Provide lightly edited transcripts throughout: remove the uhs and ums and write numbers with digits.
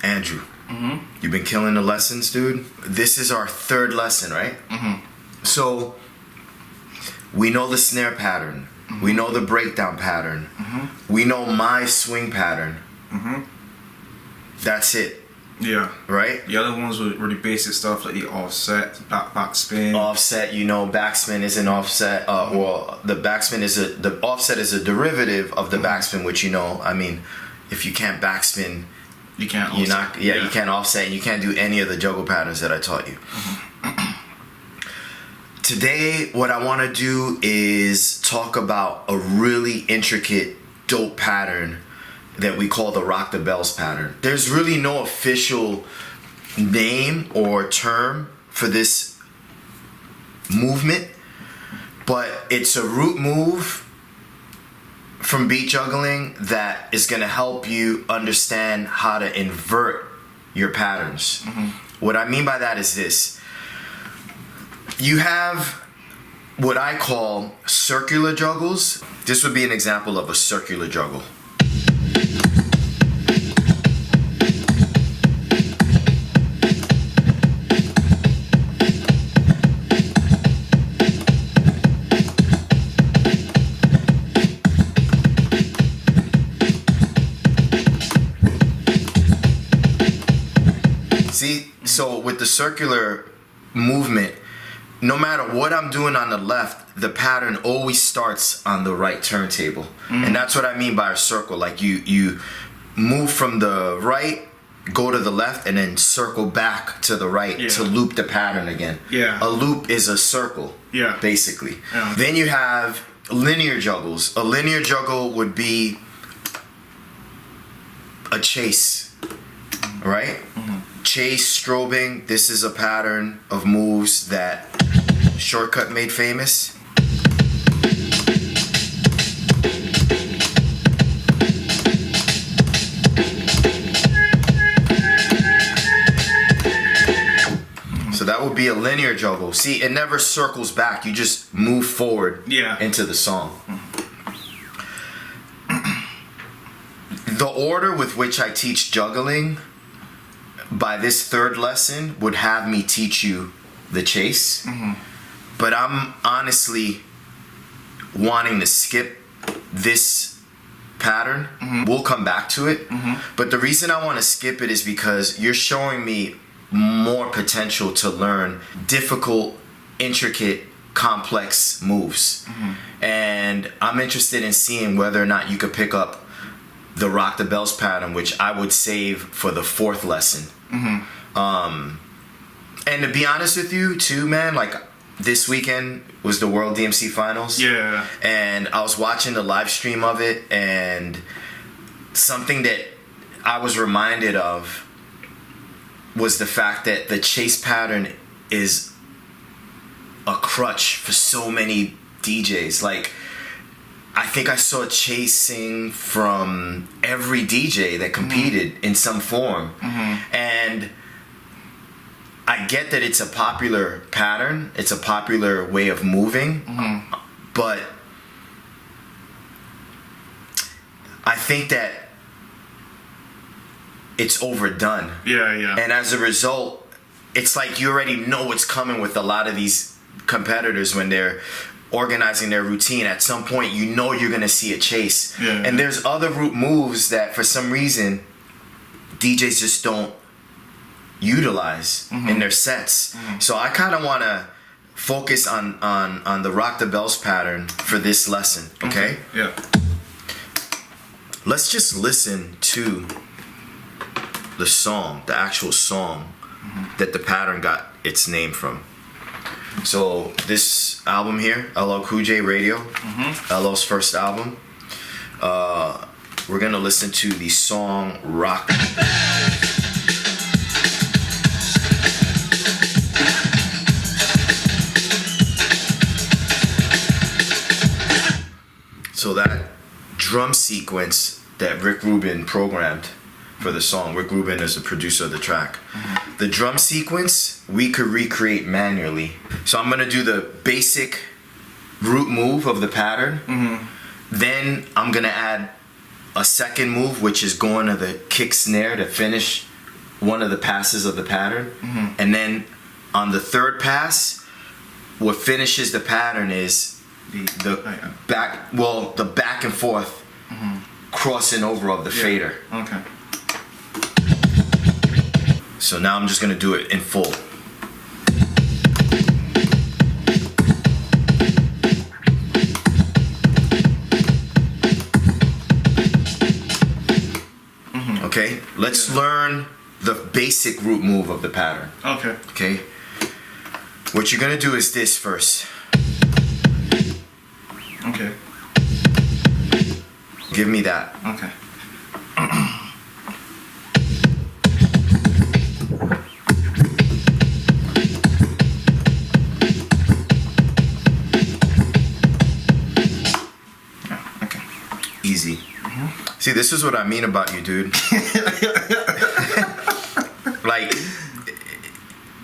Andrew, you've been killing the lessons, dude. This is our third lesson, right? So we know the snare pattern. We know the breakdown pattern. We know my swing pattern. That's it. Yeah. Right? The other ones were really basic stuff like the offset, backspin. Offset, you know, backspin is an offset. Well, the offset is a derivative of the backspin, which, you know, I mean, if you can't backspin, you can't offset. You can't offset, and you can't do any of the juggle patterns that I taught you. Today, what I want to do is talk about a really intricate, dope pattern that we call the Rock the Bells pattern. There's really no official name or term for this movement, but it's a root move from beat juggling that is going to help you understand how to invert your patterns. What I mean by that is this. You have what I call circular juggles. This would be an example of a circular juggle. See, so with the circular movement, no matter what I'm doing on the left, the pattern always starts on the right turntable. And that's what I mean by a circle. Like you move from the right, go to the left, and then circle back to the right to loop the pattern again. A loop is a circle, basically. Then you have linear juggles. A linear juggle would be a chase, right? Chase, strobing, this is a pattern of moves that Shortcut made famous. So that would be a linear juggle. See, it never circles back. You just move forward into the song. The order with which I teach juggling by this third lesson would have me teach you the chase. But I'm honestly wanting to skip this pattern. We'll come back to it. But the reason I want to skip it is because you're showing me more potential to learn difficult, intricate, complex moves. And I'm interested in seeing whether or not you could pick up the Rock the Bells pattern, which I would save for the fourth lesson. And to be honest with you too, man, like this weekend was the World DMC Finals. And I was watching the live stream of it, and something that I was reminded of was the fact that the chase pattern is a crutch for so many DJs. Like, I think I saw chasing from every DJ that competed in some form. And I get that it's a popular pattern, it's a popular way of moving, but I think that it's overdone. And as a result, it's like you already know what's coming with a lot of these competitors when they're organizing their routine. At some point, you know you're gonna see a chase. And there's other root moves that for some reason DJs just don't utilize in their sets. So I kind of want to focus on the Rock the Bells pattern for this lesson. Okay? Let's just listen to the song, the actual song that the pattern got its name from. So this album here, LL Cool J Radio, LL's first album, we're gonna listen to the song Rock. So that drum sequence that Rick Rubin programmed for the song, Rick Rubin is the producer of the track. The drum sequence we could recreate manually. So I'm gonna do the basic root move of the pattern. Then I'm gonna add a second move, which is going to the kick snare to finish one of the passes of the pattern, and then on the third pass, what finishes the pattern is the back and forth crossing over of the fader. Okay. So now I'm just gonna do it in full. Okay, let's learn the basic root move of the pattern. Okay. Okay, what you're gonna do is this first. Okay. Give me that. Okay. Okay. Easy. See, this is what I mean about you, dude. Like,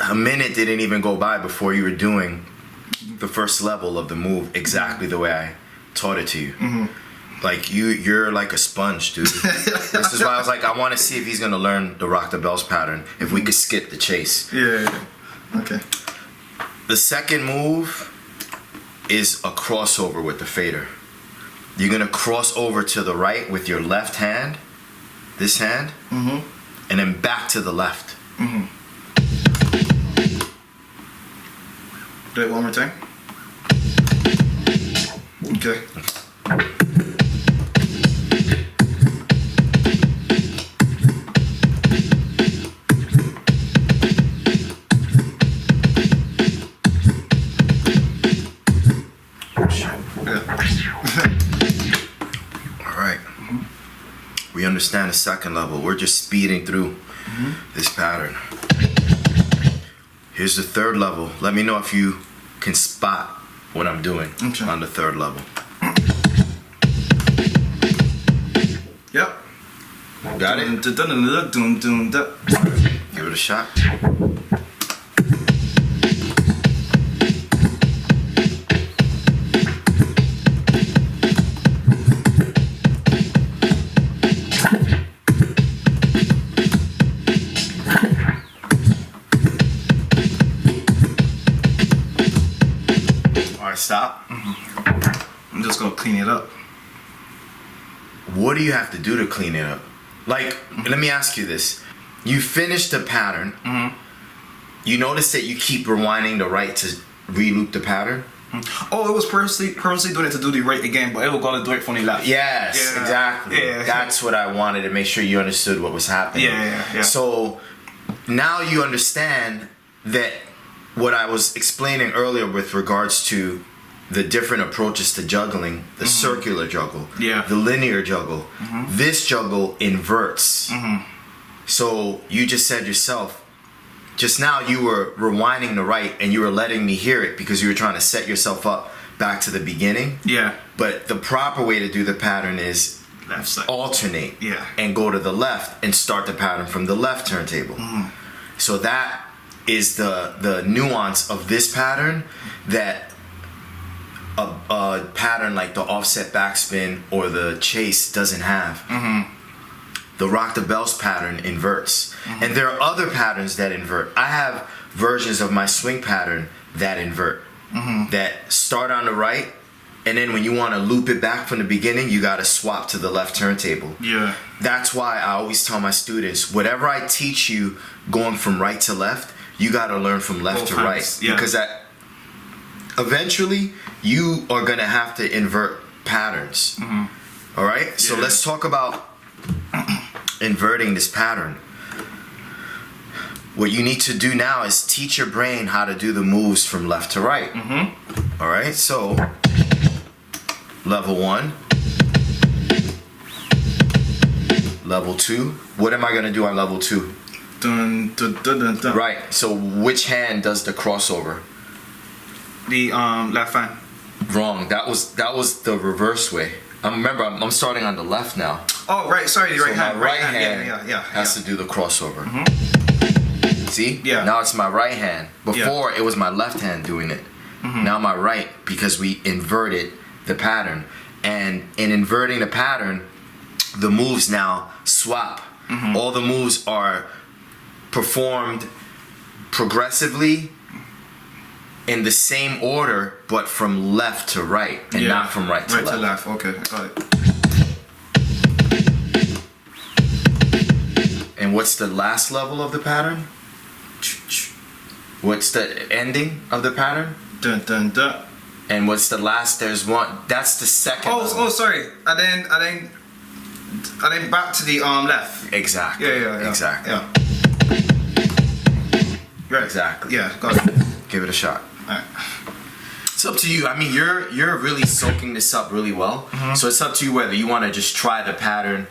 a minute didn't even go by before you were doing the first level of the move exactly the way I taught it to you. Like, you're like a sponge, dude. This is why I was like, I want to see if he's going to learn the Rock the Bells pattern, if we could skip the chase. Yeah. Okay. The second move is a crossover with the fader. You're going to cross over to the right with your left hand, this hand, and then back to the left. Do it one more time. Okay. We understand the second level. We're just speeding through this pattern. Here's the third level. Let me know if you can spot what I'm doing on the third level. Yep. Got it? Give it a shot. Stop. I'm just gonna clean it up. What do you have to do to clean it up? Like, let me ask you this. You finish the pattern. You notice that you keep rewinding the right to re-loop the pattern? Oh, it was purposely doing it to do the right again, but it was gonna do it for the left. Yes, exactly. Yeah. That's what I wanted to make sure you understood what was happening. Yeah. So now you understand that what I was explaining earlier with regards to the different approaches to juggling, the circular juggle, the linear juggle, this juggle inverts. So you just said yourself, just now you were rewinding the right and you were letting me hear it because you were trying to set yourself up back to the beginning. Yeah. But the proper way to do the pattern is left side. Alternate. Yeah. And go to the left and start the pattern from the left turntable. So that is the nuance of this pattern that a pattern like the offset backspin or the chase doesn't have. The Rock the Bells pattern inverts. And there are other patterns that invert. I have versions of my swing pattern that invert. That start on the right, and then when you want to loop it back from the beginning, you got to swap to the left turntable. Yeah. That's why I always tell my students, whatever I teach you going from right to left, you got to learn from left Both to hands, right. Because eventually, you are going to have to invert patterns. All right? So let's talk about inverting this pattern. What you need to do now is teach your brain how to do the moves from left to right. All right? So, level 1. Level 2. What am I going to do on level 2? Dun, dun, dun, dun, dun. Right. So which hand does the crossover? The left hand. Wrong. That was the reverse way. Remember, I'm starting on the left now. Oh, right. Sorry, the So right hand. my right hand Yeah. has to do the crossover. See? Yeah. Now it's my right hand. Before it was my left hand doing it. Now my right, because we inverted the pattern. And in inverting the pattern, the moves now swap. All the moves are performed progressively in the same order, but from left to right, and not from right to left. Okay, got it. And what's the last level of the pattern? What's the ending of the pattern? Dun dun dun. And what's the last? There's one. That's the second. Oh, sorry. And then back to the left. Exactly. Yeah. Exactly. Yeah. Right. Exactly. Yeah, got it. Give it a shot. Alright. It's up to you. I mean, you're really soaking this up really well. So it's up to you whether you want to just try the pattern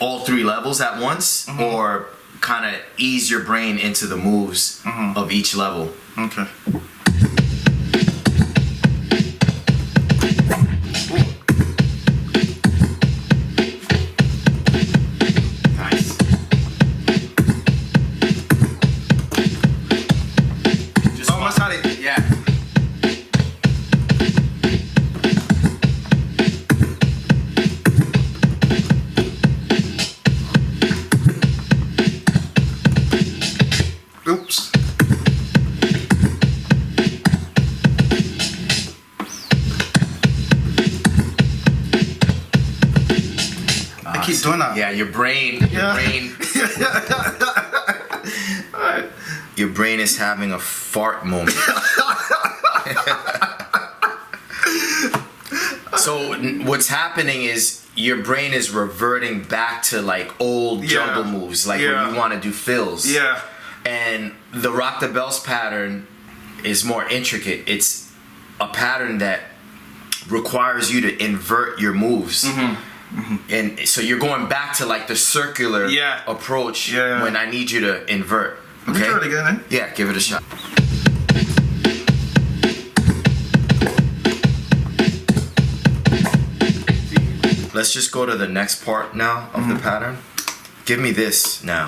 all 3 levels at once, or kind of ease your brain into the moves of each level. Okay. Nice. Just Almost had it. Yeah. Oops. I keep doing that. Yeah, your brain. Your brain is having a fart moment. So what's happening is your brain is reverting back to like old jungle moves, like when you want to do fills. Yeah. And the Rock the Bells pattern is more intricate. It's a pattern that requires you to invert your moves. And so you're going back to like the circular approach when I need you to invert. Okay? Try it again, then. Yeah, give it a shot. Let's just go to the next part now of the pattern. Give me this now.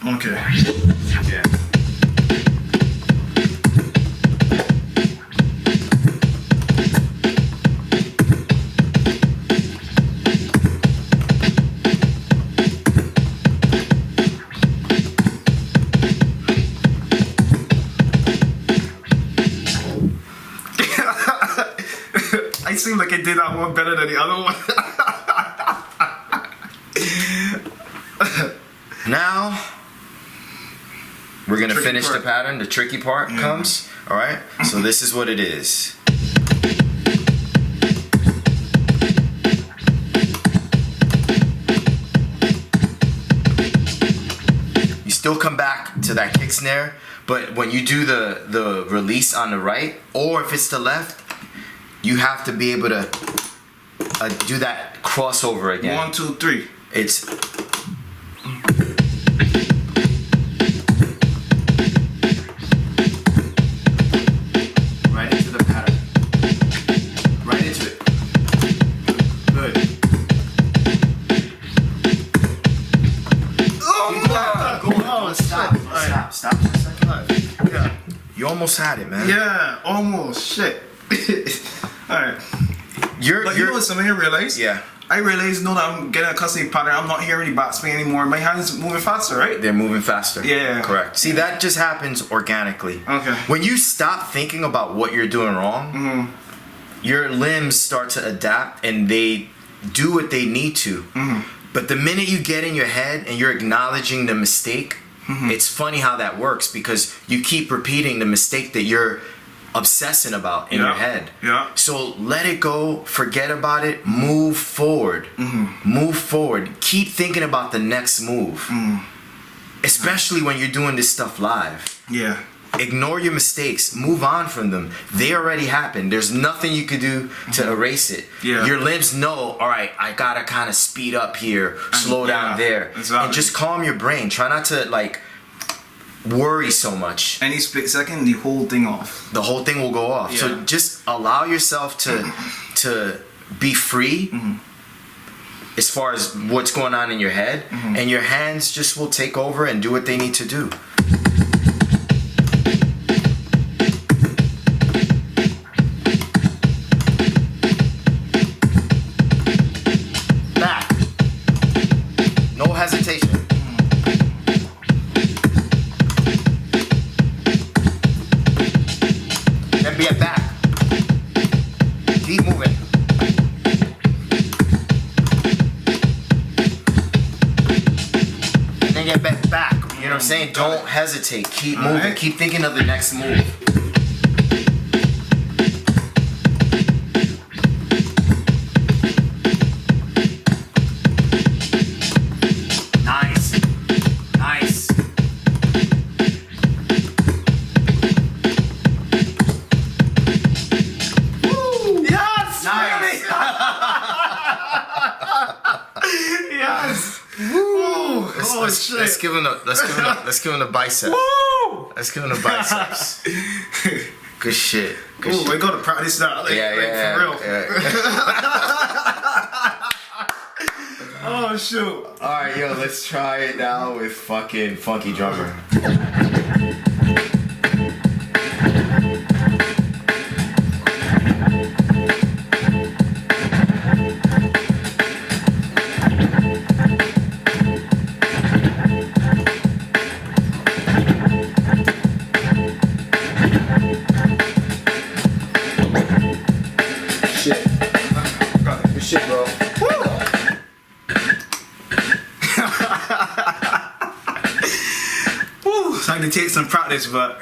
Okay. Yeah. I seem like I did that one better than the other one. Now we're gonna Tricky finish part. the pattern. The tricky part comes. All right. So this is what it is. You still come back to that kick snare, but when you do the release on the right, or if it's the left, you have to be able to do that crossover again. 1, 2, 3. It's right into the pattern. Right into it. Good. Oh, Stop. Stop for a second. Yeah. You almost had it, man. Yeah, almost. Shit. Alright. But you know what something I realized? Yeah. I realized now that I'm getting a custody pattern, I'm not hearing the backspin anymore. My hands moving faster, right? They're moving faster. Yeah. Correct. See, that just happens organically. Okay. When you stop thinking about what you're doing wrong, your limbs start to adapt and they do what they need to. But the minute you get in your head and you're acknowledging the mistake, it's funny how that works because you keep repeating the mistake that you're obsessing about in your head. Yeah. So let it go, forget about it, move forward. Move forward. Keep thinking about the next move. Especially when you're doing this stuff live. Yeah. Ignore your mistakes. Move on from them. They already happened. There's nothing you could do to erase it. Yeah. Your limbs know, all right, I gotta kind of speed up here, slow down there. Exactly. And just calm your brain. Try not to like worry so much. Any split second, the whole thing off. The whole thing will go off. Yeah. So just allow yourself to be free as far as what's going on in your head, and your hands just will take over and do what they need to do. hesitation. Then be at back. Keep moving. And then get back. You know what I'm saying? Don't hesitate. Keep moving. Right. Keep thinking of the next move. Let's give him the biceps. Woo! Let's give him the biceps. Good shit. Good shit. We gotta practice that. For real. Oh shoot. Alright, yo, let's try it now with fucking Funky Drummer. Shit, bro. Woo! It's like to take some practice, but